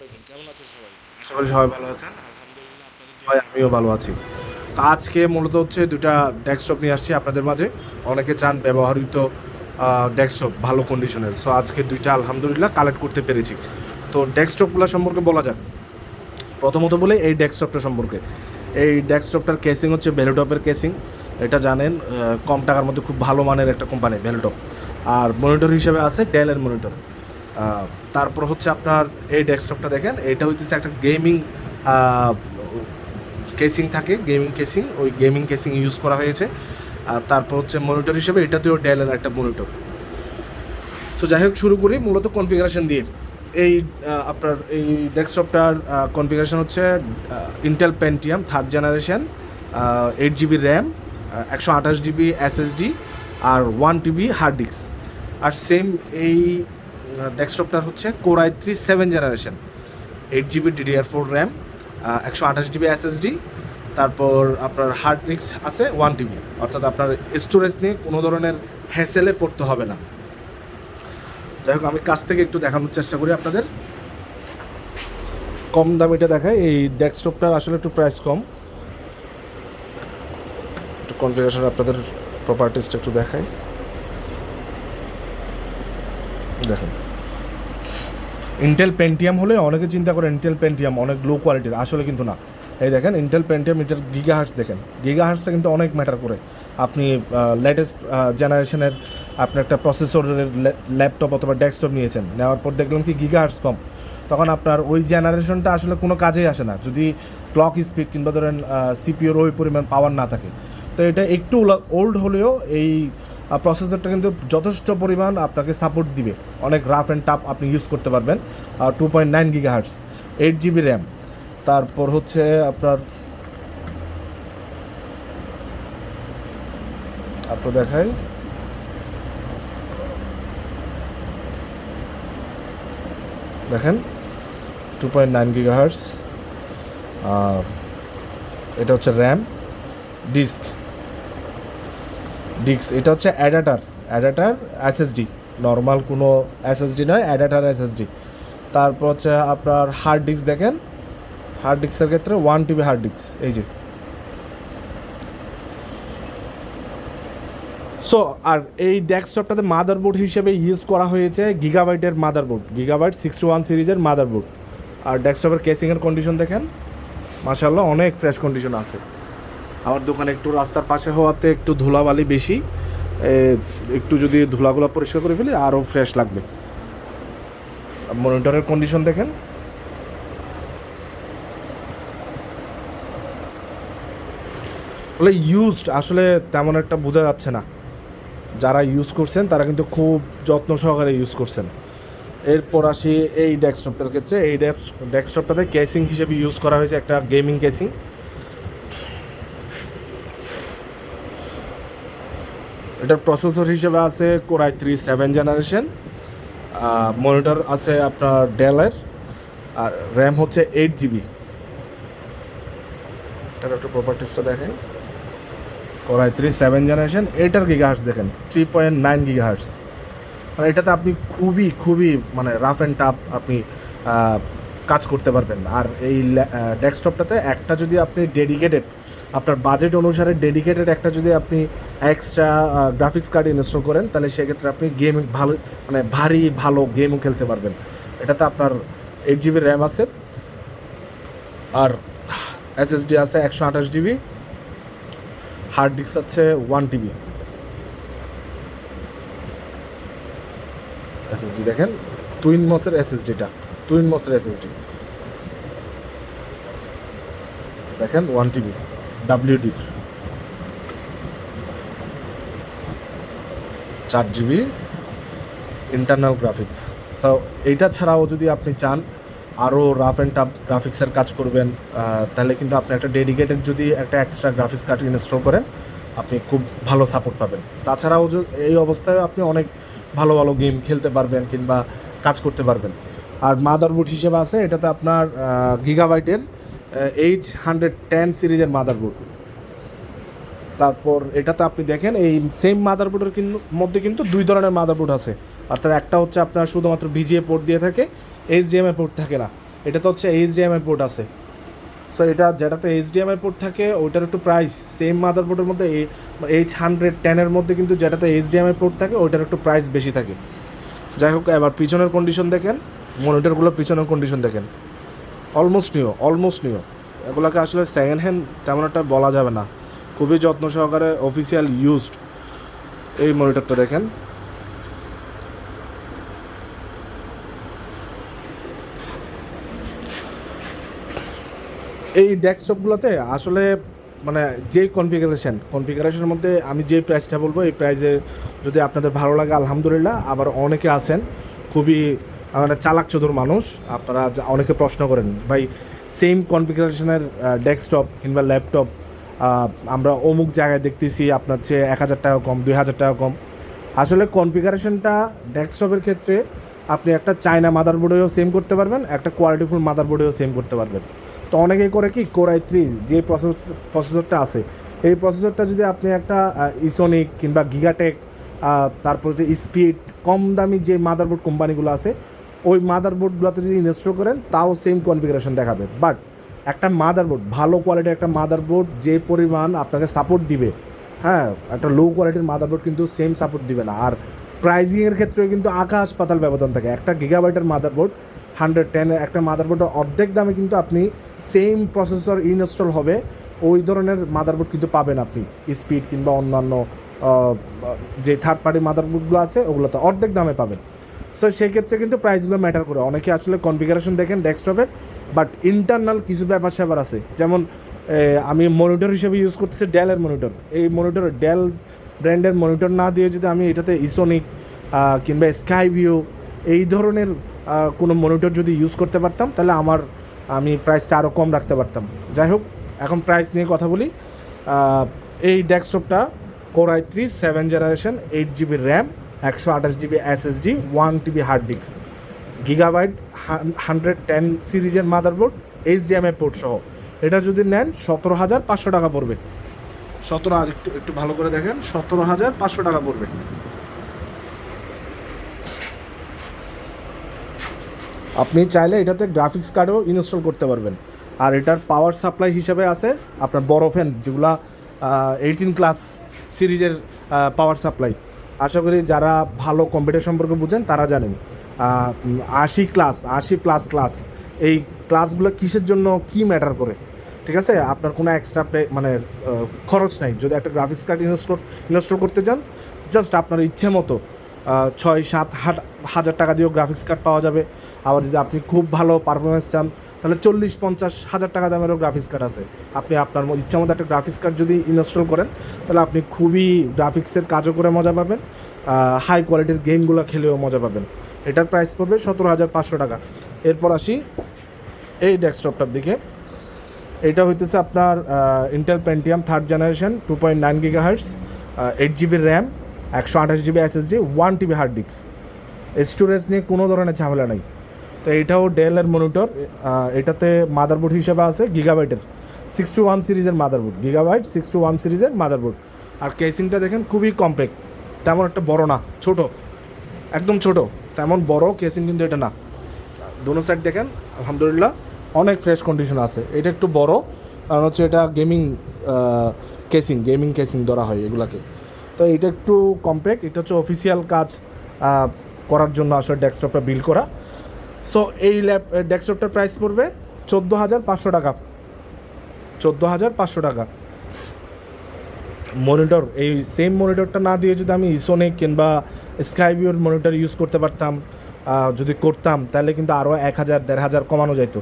আলাইকুম, কেমন আছেন সবাই? আশা করি সবাই ভালো আছেন। আলহামদুলিল্লাহ আপনাদের দোয়ায় আমিও ভালো আছি। তো আজকে মূলত হচ্ছে ২ টা ডেস্কটপ নিয়ে আসছি আপনাদের মাঝে। অনেকে চান ব্যবহৃত ডেস্কটপ ভালো কন্ডিশনের। সো আজকে ২ টা আলহামদুলিল্লাহ কালেক্ট করতে পেরেছি। তো ডেস্কটপগুলো সম্পর্কে বলা যাক। প্রথমত বলি এই ডেস্কটপটা সম্পর্কে। এই ডেস্কটপটার কেসিং হচ্ছে ভ্যালুটপের কেসিং। এটা জানেন কম টাকার মধ্যে খুব ভালো মানের একটা কোম্পানি ভ্যালুটপ। আর মনিটর হিসেবে আছে ডেলের মনিটর। তারপর হচ্ছে আপনার এই ডেস্কটপটা দেখেন, এটা হইতেছে একটা গেমিং কেসিং থাকে, গেমিং কেসিং, ওই গেমিং কেসিং ইউজ করা হয়েছে। আর তারপর হচ্ছে মনিটর হিসেবে এটাতেও ডেলের একটা মনিটর। সো যাই হোক, শুরু করি মূলত কনফিগারেশন দিয়ে। এই আপনার এই ডেস্কটপটার কনফিগারেশন হচ্ছে Intel Pentium 3rd generation, 8 GB RAM, 128 GB SSD, আর 1 TB হার্ড ডিস্ক। আর সেম এই ডেস্কটপটা হচ্ছে core i3 7 generation, 8 GB DDR4 RAM, 128 GB SSD, তারপর আপনার হার্ড ডিস্ক আছে 1 TB। অর্থাৎ আপনার স্টোরেজ নিয়ে কোনো ধরনের হ্যাসেলে পড়তে হবে না। যাই হোক, আমি কাছ থেকে একটু দেখানোর চেষ্টা করি আপনাদের। কম দামিটা দেখায়, এই ডেস্কটপটার আসলে একটু প্রাইস কম। একটু কনফিগারেশন আপনাদের প্রপার্টিসটা একটু দেখাই। দেখেন, ইন্টেল পেন্টিয়াম হলে অনেকে চিন্তা করে ইন্টেল পেন্টিয়াম অনেক লো কোয়ালিটির, আসলে কিন্তু না। এই দেখেন ইন্টেল পেন্টিয়াম, এটার গিগাহার্টস দেখেন, গিগাহার্টসটা কিন্তু অনেক ম্যাটার করে। আপনি লেটেস্ট জেনারেশনের আপনি একটা প্রসেসরের ল্যাপটপ অথবা ডেস্কটপ নিয়েছেন, নেওয়ার পর দেখলাম কি গিগাহার্টস কম, তখন আপনার ওই জেনারেশনটা আসলে কোনো কাজেই আসে না যদি ক্লক স্পিড কিংবা ধরেন সিপিওর ওই পরিমাণ পাওয়ার না থাকে। তো এটা একটু ওল্ড হলেও এই প্রসেসরটা কিন্তু যথেষ্ট পরিমাণ আপনাকে সাপোর্ট দিবে, অনেক রাফ অ্যান্ড টাফ আপনি ইউজ করতে পারবেন। 2.9 GHz, 8 GB র্যাম, তারপর হচ্ছে আপনার দেখাই, দেখেন 2.9 GHz, এটা হচ্ছে র্যাম, ডিস্ক, এটা হচ্ছে অ্যাডাটার এসএসডি, নর্মাল কোনো এসএসডি নয়, অ্যাডাটার এসএসডি। তারপর হচ্ছে আপনার হার্ড ডিস্ক দেখেন, হার্ড ডিস্কের ক্ষেত্রে 1 TB হার্ড ডিস্ক, এই যে। সো আর এই ডেস্কটপটাতে মাদারবোর্ড হিসেবে ইউজ করা হয়েছে গিগাবাইটের মাদারবোর্ড, গিগাবাইট 61 সিরিজের মাদারবোর্ড। আর ডেস্কটপের কেসিংয়ের কন্ডিশন দেখেন, মাশাআল্লাহ অনেক ফ্রেশ কন্ডিশন আছে। আমার দোকানে একটু রাস্তার পাশে হওয়াতে একটু ধুলাবালি বেশি, একটু যদি ধুলাগুলা পরিষ্কার করে ফেলি আরও ফ্রেশ লাগবে। মনিটরের কন্ডিশন দেখেন, বলে ইউজড আসলে তেমন একটা বোঝা যাচ্ছে না। যারা ইউজ করছেন তারা কিন্তু খুব যত্ন সহকারে ইউজ করছেন। এরপর আসি এই ডেস্কটপটার ক্ষেত্রে। এই ডেস্কটপটাতে কেসিং হিসেবে ইউজ করা হয়েছে একটা গেমিং কেসিং। এটার প্রসেসর হিসেবে আছে কোর i3 7 জেনারেশন, মনিটর আছে আপনার ডেলের, আর র্যাম হচ্ছে 8 GB। এটার একটু প্রপার্টিসটা দেখেন, কোর i3 7 জেনারেশন, এটার গিগাহার্টস দেখেন 3.9 GHz। মানে এটাতে আপনি খুবই মানে রাফ অ্যান্ড টাফ আপনি কাজ করতে পারবেন। আর এই ডেস্কটপটাতে একটা যদি আপনি ডেডিকেটেড, আপনার বাজেট অনুসারে ডেডিকেটেড একটা যদি আপনি এক্সট্রা গ্রাফিক্স কার্ড ইনস্টল করেন, তাহলে সেক্ষেত্রে আপনি গেম ভালো, মানে ভালো গেমও খেলতে পারবেন। এটাতে আপনার 8 GB র্যাম আছে, আর এসএসডি আছে 128 GB, হার্ড ডিস্ক আছে 1 TB। এসএসডি দেখেন, টুইন মসের এসএসডিটা, দেখেন 1 TB WD, 4 GB internal graphics. So এইটা ছাড়াও যদি আপনি চান আরও রাফ অ্যান্ড টাফ গ্রাফিক্সের কাজ করবেন, তাহলে কিন্তু আপনি একটা ডেডিকেটেড যদি একটা এক্সট্রা গ্রাফিক্স কার্ড ইনস্টল করেন, আপনি খুব ভালো সাপোর্ট পাবেন। তাছাড়াও এই অবস্থায় আপনি অনেক ভালো গেম খেলতে পারবেন কিংবা কাজ করতে পারবেন। আর মাদারবোর্ড হিসেবে আছে এটাতে আপনার গিগাবাইটের H110 সিরিজের মাদারবোর্ড। তারপর এটাতে আপনি দেখেন এই সেম মাদারবোর্ডের মধ্যে কিন্তু 2 ধরনের মাদারবোর্ড আছে। অর্থাৎ একটা হচ্ছে আপনার শুধুমাত্র VGA পোর্ট দিয়ে থাকে, HDMI পোর্ট থাকে না। এটাতে হচ্ছে এইচডিএমআই পোর্ট আছে। সো এটা যেটাতে এইচডিএমআই পোর্ট থাকে ওইটার একটু প্রাইস সেম মাদারবোর্ডের মধ্যে H110 মধ্যে কিন্তু যেটাতে এইচডিএমআই পোর্ট থাকে ওইটার একটু প্রাইস বেশি থাকে। যাই হোক, এবার পিছনের কন্ডিশন দেখেন, মনিটরগুলোর পিছনের কন্ডিশন দেখেন, অলমোস্ট নিউ। এগুলোকে আসলে সেকেন্ড হ্যান্ড তেমন একটা বলা যাবে না, খুবই যত্ন সহকারে অফিসিয়াল ইউজড। এই মনিটরটা দেখেন, এই ডেস্কটপগুলোতে আসলে মানে যে কনফিগারেশনের মধ্যে আমি যে প্রাইসটা বলবো, এই প্রাইসে যদি আপনাদের ভালো লাগে আলহামদুলিল্লাহ। আবার অনেকে আছেন খুবই মানে চালাক চতুর মানুষ, আপনারা অনেকে প্রশ্ন করেন ভাই সেম কনফিগারেশনের ডেস্কটপ কিংবা ল্যাপটপ আমরা অমুক জায়গায় দেখতেছি আপনার চেয়ে 1,000 টাকা কম, 2,000 টাকা কম। আসলে কনফিগারেশনটা ডেস্কটপের ক্ষেত্রে আপনি একটা চায়না মাদারবোর্ডেও সেম করতে পারবেন, একটা কোয়ালিটিফুল মাদারবোর্ডেও সেম করতে পারবেন। তো অনেকেই করে কি Core i3 যে প্রসেসরটা আছে, এই প্রসেসরটা যদি আপনি একটা ইসোনিক কিংবা গিগাটেক, তারপর যে স্পিড, কম দামি যে মাদারবোর্ড কোম্পানিগুলো আছে ওই মাদারবোর্ডগুলোতে যদি ইনস্টল করেন তাও সেম কনফিগারেশন দেখাবে। বাট একটা মাদারবোর্ড, ভালো কোয়ালিটির একটা মাদারবোর্ড যে পরিমাণ আপনাকে সাপোর্ট দিবে, হ্যাঁ, একটা লো কোয়ালিটির মাদারবোর্ড কিন্তু সেম সাপোর্ট দিবে না। আর প্রাইজিংয়ের ক্ষেত্রেও কিন্তু আকাশ পাতাল ব্যবধান থাকে। একটা গিগাবাইটের মাদারবোর্ড 110 একটা মাদারবোর্ডের অর্ধেক দামে কিন্তু আপনি সেম প্রসেসর ইনস্টল হবে ওই ধরনের মাদারবোর্ড কিন্তু পাবেন আপনি স্পিড কিংবা অন্যান্য যে থার্ড পার্টি মাদারবোর্ডগুলো আছে ওগুলোতে অর্ধেক দামে পাবেন। সো সেক্ষেত্রে কিন্তু প্রাইসগুলো ম্যাটার করে। অনেকে আসলে কনফিগারেশন দেখেন ডেস্কটপের, বাট ইন্টারনাল কিছু ব্যাপার স্যাপার আছে। যেমন আমি মনিটর হিসেবে ইউজ করতেছি ডেলের মনিটর, এই মনিটর ডেল ব্র্যান্ডের মনিটর না দিয়ে যদি আমি এটাতে ইসোনিক কিংবা স্কাইভিউ এই ধরনের কোনো মনিটর যদি ইউজ করতে পারতাম তাহলে আমি প্রাইসটা আরও কম রাখতে পারতাম। যাই হোক, এখন প্রাইস নিয়ে কথা বলি। এই ডেস্কটপটা Core i3 7th generation, 8GB RAM, 128GB SSD, 1TB hard disk, Gigabyte 110 সিরিজের মাদারবোর্ড, এইচডিএমআই পোর্ট সহ। এটা যদি নেন 17,500 টাকা পড়বে। 17 একটু ভালো করে দেখেন, 17,500 টাকা পড়বে। আপনি চাইলে এটাতে গ্রাফিক্স কার্ডও ইনস্টল করতে পারবেন। আর এটার পাওয়ার সাপ্লাই হিসেবে আছে আপনার বড় ফ্যান, যেগুলা 18 ক্লাস সিরিজের পাওয়ার সাপ্লাই। আশা করি যারা ভালো কম্পিউটার সম্পর্কে বুঝেন তারা জানেন 80+ ক্লাস, এই ক্লাসগুলো কিসের জন্য কি ম্যাটার করে, ঠিক আছে? আপনার কোনো এক্সট্রা মানে খরচ নাই। যদি একটা গ্রাফিক্স কার্ড ইনস্টল করতে চান, জাস্ট আপনার ইচ্ছে মতো 6-7 হাজার টাকা দিয়েও গ্রাফিক্স কার্ড পাওয়া যাবে। আবার যদি আপনি খুব ভালো পারফরমেন্স চান তাহলে 40-50 হাজার টাকা দামেরও গ্রাফিক্স কার্ড আছে। আপনি আপনার ইচ্ছা মতো একটা গ্রাফিক্স কার্ড যদি ইনস্টল করেন তাহলে আপনি খুবই গ্রাফিক্সের কাজও করে মজা পাবেন, হাই কোয়ালিটির গেমগুলো খেলেও মজা পাবেন। এটার প্রাইস পড়বে 17,500 টাকা। এরপর আসি এই ডেস্কটপটার দিকে। এটা হইতেছে আপনার Intel Pentium 3rd generation, 2.9 GHz, 8GB RAM, 128GB SSD, 1TB hard disk. Storage নিয়ে কোনো ধরনের ঝামেলা নাই। তো এইটাও ডেলের মনিটর, এটাতে মাদারবোর্ড হিসেবে আছে গিগাবাইটের 61 সিরিজের মাদারবোর্ড, গিগাবাইট 61 সিরিজের মাদারবোর্ড। আর কেসিংটা দেখেন খুবই কম্প্যাক্ট, তেমন একটা বড় না, ছোট, একদম ছোট, তেমন বড় কেসিং কিন্তু এটা না। দোনো সাইড দেখেন আলহামদুলিল্লাহ অনেক ফ্রেশ কন্ডিশন আছে। এটা একটু বড়, কারণ হচ্ছে এটা গেমিং কেসিং ধরা হয় এগুলাকে। তো এটা একটু কম্প্যাক্ট, এটা হচ্ছে অফিসিয়াল কাজ করার জন্য আসলে ডেস্কটপটা বিল্ড করা। সো এই ডেস্কটপটার প্রাইস পড়বে 14,500 টাকা। 14,500 টাকা। মনিটর, এই সেম মনিটরটা না দিয়ে যদি আমি ইসোনিক কিংবা স্কাইভিউর মনিটর ইউজ করতে পারতাম, যদি করতাম তাহলে কিন্তু আরও 1,000-1,500 কমানো যেত।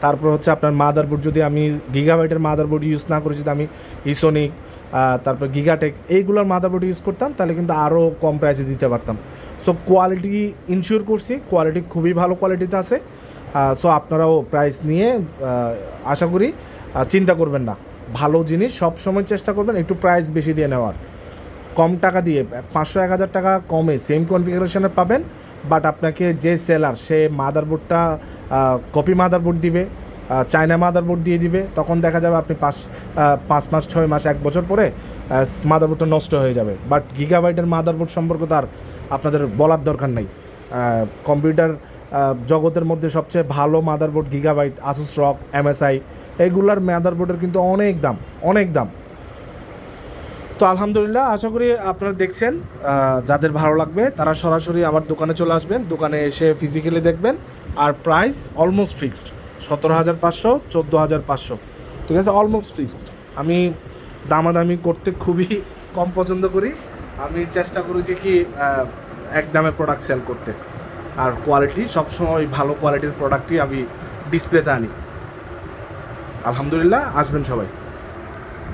তারপর হচ্ছে আপনার মাদারবোর্ড, যদি আমি গিগাবাইটের মাদারবোর্ড ইউজ না করে যদি আমি ইসোনিক, তারপর গিগাটেক এইগুলোর মাদারবোর্ড ইউজ করতাম তাহলে কিন্তু আরও কম প্রাইসে দিতে পারতাম। সো কোয়ালিটি ইনশিওর করছি, কোয়ালিটি খুবই ভালো কোয়ালিটিতে আছে। সো আপনারাও প্রাইস নিয়ে আশা করি চিন্তা করবেন না। ভালো জিনিস সব সময় চেষ্টা করবেন একটু প্রাইস বেশি দিয়ে নেওয়ার। কম টাকা দিয়ে 500-1,000 টাকা কমে সেম কনফিগারেশনে পাবেন, বাট আপনাকে যে সেলার সে মাদারবোর্ডটা কপি মাদারবোর্ড দিবে, চায়না মাদারবোর্ড দিয়ে দিবে। তখন দেখা যাবে আপনি 5 মাস 6 মাস 1 বছর পরে মাদারবোর্ডটা নষ্ট হয়ে যাবে। বাট গিগাবাইটের মাদারবোর্ড সম্পর্কে তার আপনাদের বলার দরকার নাই। কম্পিউটার জগতের মধ্যে সবচেয়ে ভালো motherboard gigabyte, Asus rock, MSI, এগুলার মাদারবোর্ডের কিন্তু অনেক দাম। তো আলহামদুলিল্লাহ, আশা করি আপনারা দেখছেন। যাদের ভালো লাগবে তারা সরাসরি আমার দোকানে চলে আসবেন, দোকানে এসে ফিজিক্যালি দেখবেন। আর প্রাইস অলমোস্ট ফিক্সড, 17,500, 14,500, ঠিক আছে, অলমোস্ট ফিক্সড। আমি দামাদামি করতে খুবই কম পছন্দ করি। আমি চেষ্টা করি যে কি এক দামে প্রোডাক্ট সেল করতে, আর কোয়ালিটি সবসময় ভালো কোয়ালিটির প্রোডাক্টই আমি ডিসপ্লেতে আনি। আলহামদুলিল্লাহ, আসবেন সবাই।